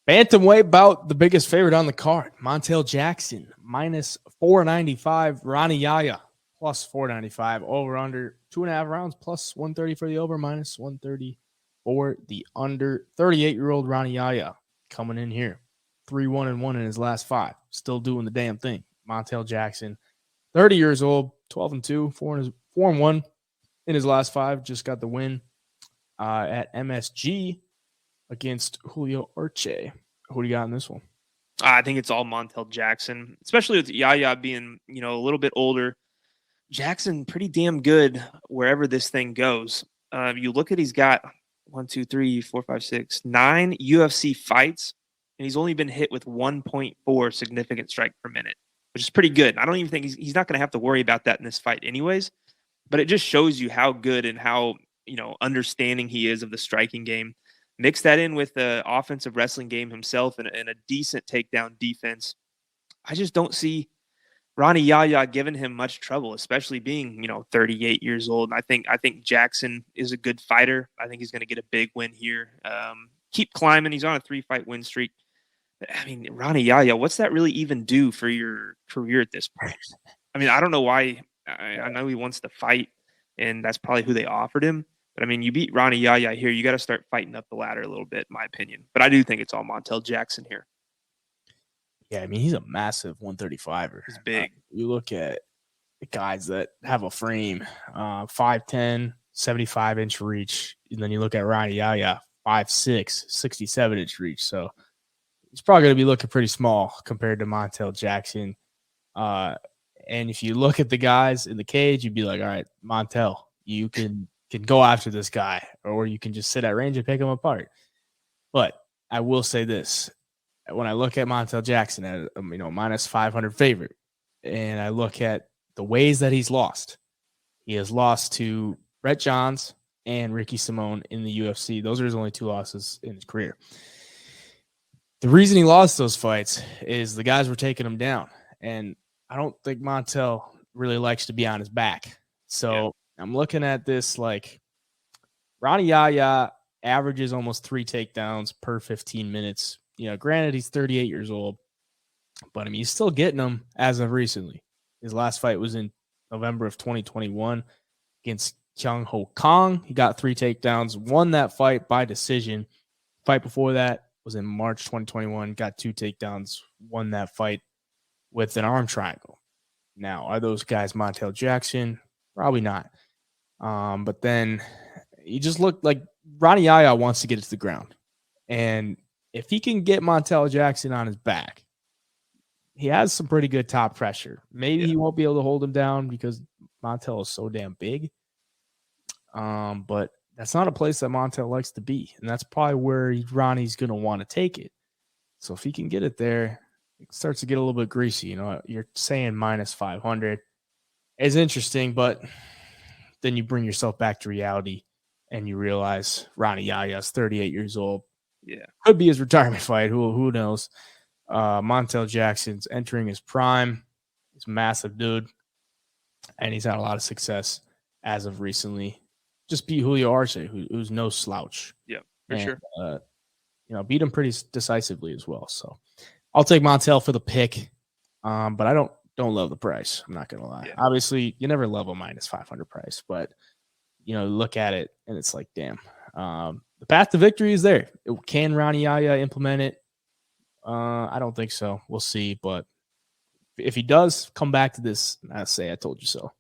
Bantamweight bout, the biggest favorite on the card. Montel Jackson, minus 495. Rani Yayha, plus 495. Over under 2.5 rounds, plus 130 for the over, minus 130 for the under. 38-year-old Rani Yayha coming in here. 3-1-1 in his last 5. Still doing the damn thing. Montel Jackson, 30 years old, 12-2, 4-1 in his last 5. Just got the win at MSG against Julio Arce. Who do you got in this one? I think it's all Montel Jackson, especially with Yayha being, a little bit older. Jackson, pretty damn good wherever this thing goes. You look at, he's got 9 UFC fights, and he's only been hit with 1.4 significant strike per minute, which is pretty good. I don't even think he's not going to have to worry about that in this fight anyways, but it just shows you how good and how, understanding he is of the striking game. Mix that in with the offensive wrestling game himself and a decent takedown defense. I just don't see Rani Yayha giving him much trouble, especially being, 38 years old. I think Jackson is a good fighter. I think he's going to get a big win here. Keep climbing. He's on a 3-fight win streak. I mean, Rani Yayha, what's that really even do for your career at this point? I mean, I don't know why. I know he wants to fight, and that's probably who they offered him. But, I mean, you beat Rani Yayha here. You got to start fighting up the ladder a little bit, in my opinion. But I do think it's all Montel Jackson here. Yeah, I mean, he's a massive 135er. He's big. You look at the guys that have a frame, 5'10", 75-inch reach. And then you look at Rani Yayha, 5'6", 67-inch reach. So he's probably going to be looking pretty small compared to Montel Jackson. And if you look at the guys in the cage, you'd be like, all right, Montel, you can go after this guy, or you can just sit at range and pick him apart. But I will say this. When I look at Montel Jackson at minus 500 favorite, and I look at the ways that he's lost, he has lost to Brett Johns and Ricky Simone in the UFC. Those are his only 2 losses in his career. The reason he lost those fights is the guys were taking him down, and I don't think Montel really likes to be on his back. So I'm looking at this like Rani Yayha averages almost 3 takedowns per 15 minutes. Granted, he's 38 years old, but I mean, he's still getting them as of recently. His last fight was in November of 2021 against Kyung Ho Kong. He got 3 takedowns, won that fight by decision. Fight before that was in March 2021, got 2 takedowns, won that fight with an arm triangle. Now, are those guys Montel Jackson? Probably not. But then you just look like Rani Yayha wants to get it to the ground. And if he can get Montel Jackson on his back, he has some pretty good top pressure. Maybe he won't be able to hold him down because Montel is so damn big. But that's not a place that Montel likes to be. And that's probably where Ronnie's going to want to take it. So if he can get it there, it starts to get a little bit greasy. You're saying minus 500. It's interesting, but then you bring yourself back to reality and you realize Rani Yayha is 38 years old. Yeah. Could be his retirement fight. Who knows? Montel Jackson's entering his prime. He's a massive dude. And he's had a lot of success as of recently. Just beat Julio Arce, who's no slouch. Yeah, for sure. Beat him pretty decisively as well. So I'll take Montel for the pick. But I don't love the price. I'm not going to lie. Yeah. Obviously, you never love a minus 500 price. But, look at it, and it's like, damn. The path to victory is there. Can Rani Yayha implement it? I don't think so. We'll see. But if he does come back to this, I say I told you so.